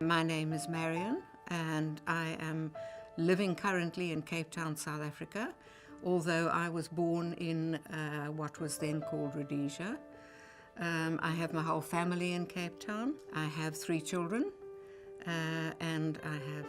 My name is Marion, and I am living currently in Cape Town, South Africa, although I was born in what was then called Rhodesia. I have my whole family in Cape Town. I have 3 children, and I have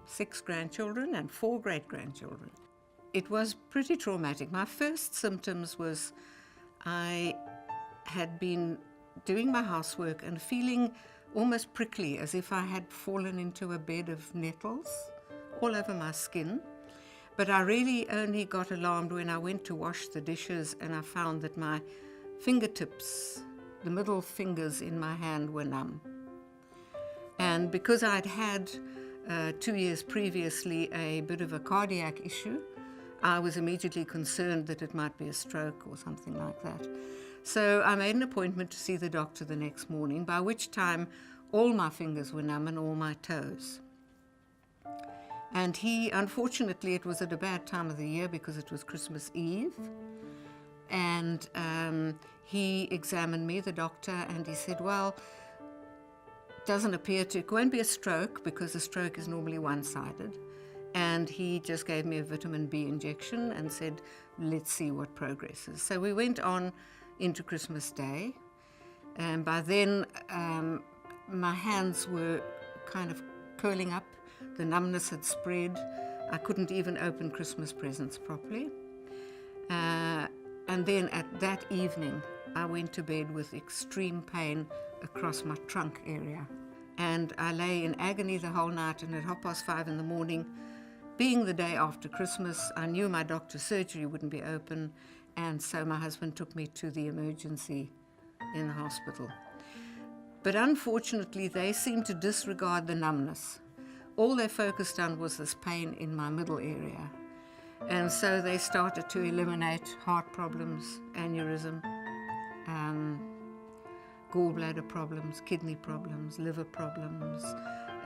6 grandchildren and 4 great-grandchildren. It was pretty traumatic. My first symptoms was I had been doing my housework and feeling almost prickly, as if I had fallen into a bed of nettles all over my skin. But I really only got alarmed when I went to wash the dishes and I found that my fingertips, the middle fingers in my hand, were numb. And because I'd had 2 years previously a bit of a cardiac issue, I was immediately concerned that it might be a stroke or something like that. So I made an appointment to see the doctor the next morning, by which time all my fingers were numb and all my toes. And unfortunately, it was at a bad time of the year because it was Christmas Eve. And he examined me, the doctor, and he said, well, it won't be a stroke because a stroke is normally one-sided. And he just gave me a vitamin B injection and said, let's see what progresses. So we went on into Christmas Day, and by then my hands were kind of curling up. The numbness had spread. I couldn't even open Christmas presents properly. And then at that evening, I went to bed with extreme pain across my trunk area. And I lay in agony the whole night, and at 5:30 in the morning, being the day after Christmas, I knew my doctor's surgery wouldn't be open, and so my husband took me to the emergency in the hospital. But unfortunately, they seemed to disregard the numbness. All they focused on was this pain in my middle area. And so they started to eliminate heart problems, aneurysm, gallbladder problems, kidney problems, liver problems.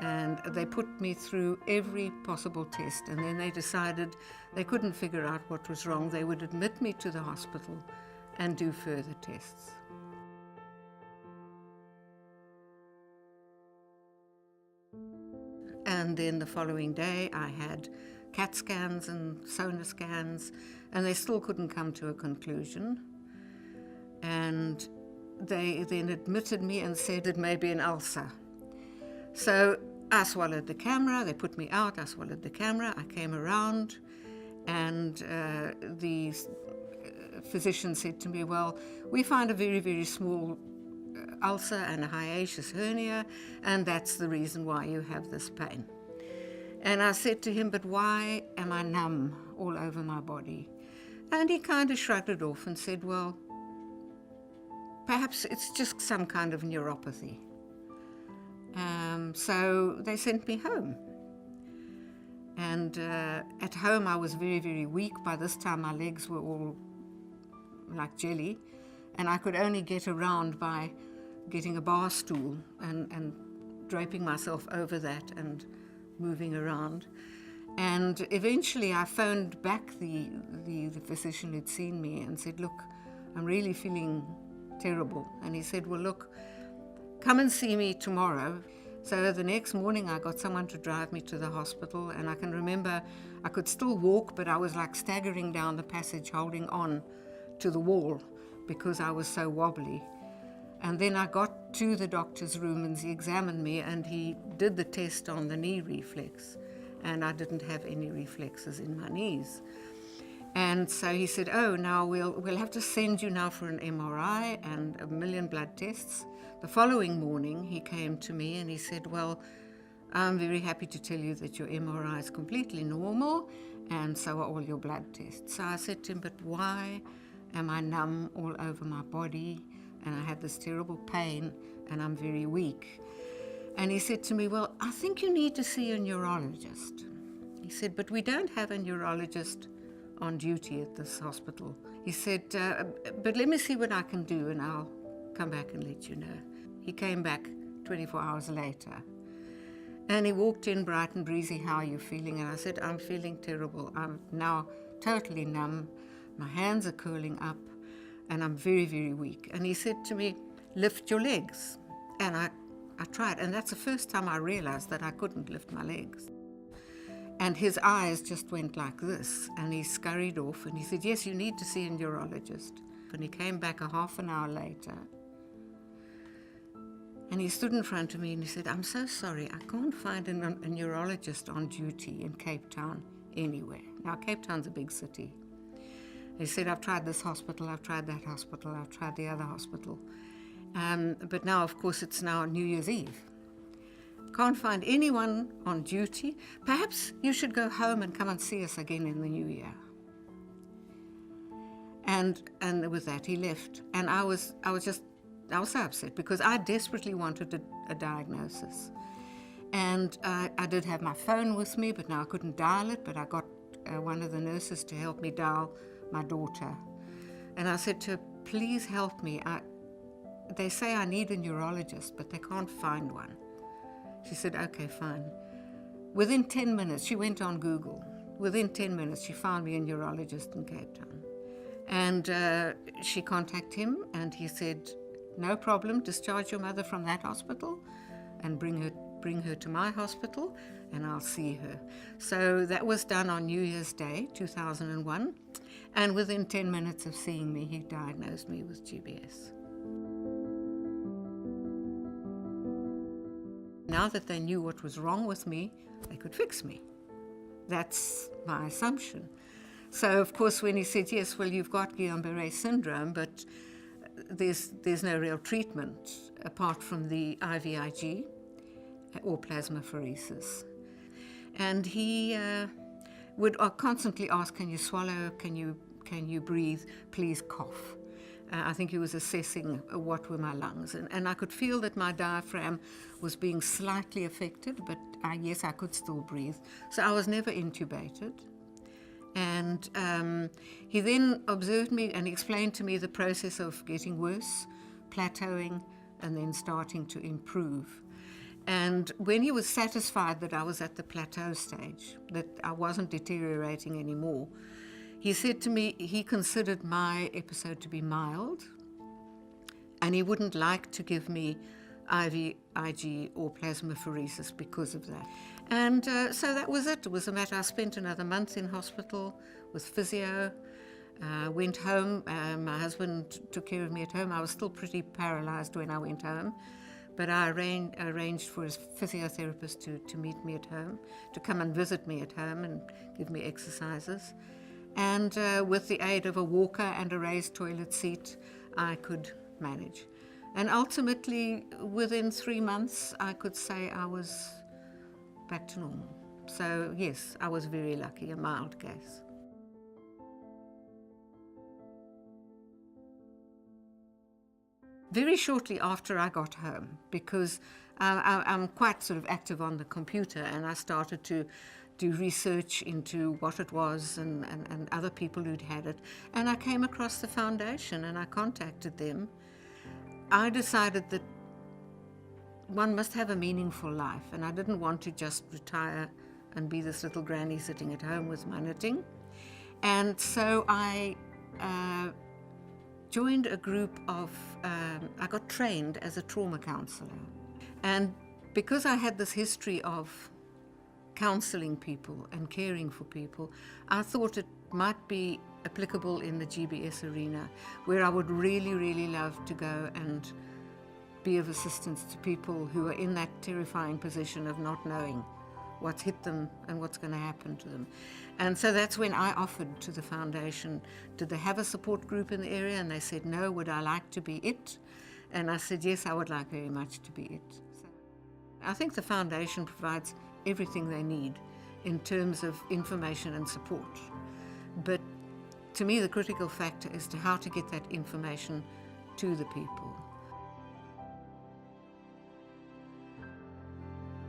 And they put me through every possible test, and then they decided they couldn't figure out what was wrong. They would admit me to the hospital and do further tests. And then the following day I had CAT scans and sonar scans, and they still couldn't come to a conclusion. And they then admitted me and said it may be an ulcer. So I swallowed the camera, they put me out, I swallowed the camera, I came around, and the physician said to me, well, we find a very, very small ulcer and a hiatus hernia, and that's the reason why you have this pain. And I said to him, but why am I numb all over my body? And he kind of shrugged it off and said, well, perhaps it's just some kind of neuropathy. So they sent me home. And at home I was very, very weak. By this time my legs were all like jelly, and I could only get around by getting a bar stool and draping myself over that and moving around. And eventually I phoned back the physician who'd seen me and said, look, I'm really feeling terrible. And he said, well, look, come and see me tomorrow. So the next morning I got someone to drive me to the hospital, and I can remember I could still walk, but I was like staggering down the passage holding on to the wall because I was so wobbly. And then I got to the doctor's room and he examined me and he did the test on the knee reflex, and I didn't have any reflexes in my knees. And so he said, oh, now we'll have to send you now for an MRI and a million blood tests. The following morning he came to me and he said, well, I'm very happy to tell you that your MRI is completely normal, and so are all your blood tests. So I said to him, but why am I numb all over my body, and I have this terrible pain, and I'm very weak? And he said to me, well, I think you need to see a neurologist. He said, but we don't have a neurologist on duty at this hospital. He said, but let me see what I can do and I'll come back and let you know. He came back 24 hours later, and he walked in bright and breezy. How are you feeling? And I said, I'm feeling terrible. I'm now totally numb. My hands are curling up and I'm very, very weak. And he said to me, lift your legs. And I I tried, and that's the first time I realized that I couldn't lift my legs. And his eyes just went like this, and he scurried off, and he said, yes, you need to see a neurologist. And he came back a half an hour later, and he stood in front of me and he said, I'm so sorry, I can't find a neurologist on duty in Cape Town anywhere. Now, Cape Town's a big city. He said, I've tried this hospital, I've tried that hospital, I've tried the other hospital. But now, of course, it's now New Year's Eve. Can't find anyone on duty. Perhaps you should go home and come and see us again in the new year. And with that, he left. And I was so upset because I desperately wanted a diagnosis. And I did have my phone with me, but now I couldn't dial it, but I got one of the nurses to help me dial my daughter. And I said to her, please help me. They say I need a neurologist, but they can't find one. She said, okay, fine. Within 10 minutes, she went on Google. Within 10 minutes, she found me a neurologist in Cape Town. And she contacted him, and he said, no problem, discharge your mother from that hospital and bring her to my hospital, and I'll see her. So that was done on New Year's Day, 2001. And within 10 minutes of seeing me, he diagnosed me with GBS. Now that they knew what was wrong with me, they could fix me. That's my assumption. So, of course, when he said, yes, well, you've got Guillain-Barre Syndrome, but there's no real treatment apart from the IVIG or plasmapheresis. And he would constantly ask, can you swallow, can you breathe, please cough. I think he was assessing what were my lungs. And I could feel that my diaphragm was being slightly affected, but yes, I could still breathe. So I was never intubated. And he then observed me and explained to me the process of getting worse, plateauing, and then starting to improve. And when he was satisfied that I was at the plateau stage, that I wasn't deteriorating anymore, he said to me he considered my episode to be mild, and he wouldn't like to give me IVIG or plasmapheresis because of that. And so that was it. It was a matter. I spent another month in hospital with physio, went home. My husband took care of me at home. I was still pretty paralyzed when I went home, but I arranged for his physiotherapist to meet me at home, to come and visit me at home and give me exercises. And with the aid of a walker and a raised toilet seat, I could manage. And ultimately, within 3 months, I could say I was back to normal. So yes, I was very lucky, a mild case. Very shortly after I got home, because I'm quite sort of active on the computer, and I started to do research into what it was and other people who'd had it. And I came across the foundation and I contacted them. I decided that one must have a meaningful life, and I didn't want to just retire and be this little granny sitting at home with my knitting. And so I joined a group of, I got trained as a trauma counselor. And because I had this history of counseling people and caring for people, I thought it might be applicable in the GBS arena, where I would really, really love to go and be of assistance to people who are in that terrifying position of not knowing what's hit them and what's going to happen to them. And so that's when I offered to the foundation, did they have a support group in the area? And they said, no, would I like to be it? And I said, yes, I would like very much to be it. So I think the foundation provides everything they need in terms of information and support. But to me, the critical factor is to how to get that information to the people.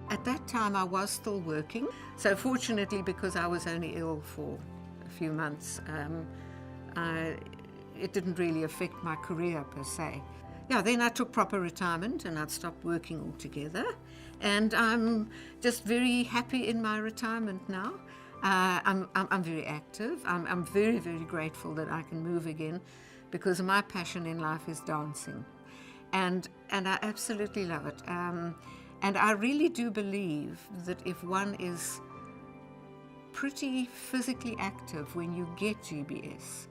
At that time, I was still working. So fortunately, because I was only ill for a few months, it didn't really affect my career per se. Yeah, then I took proper retirement and I'd stopped working altogether. And I'm just very happy in my retirement now. I'm very active. I'm very, very grateful that I can move again, because my passion in life is dancing. And I absolutely love it. And I really do believe that if one is pretty physically active when you get GBS,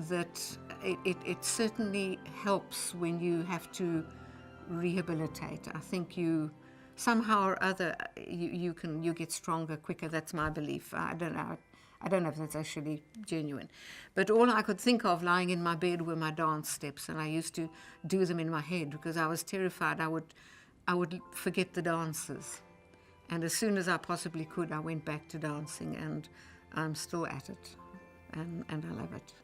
that it certainly helps when you have to rehabilitate. I think you somehow or other you get stronger quicker. That's my belief. I don't know if that's actually genuine, but all I could think of lying in my bed were my dance steps, and I used to do them in my head because I was terrified I would forget the dances. And as soon as I possibly could, I went back to dancing, and I'm still at it, and I love it.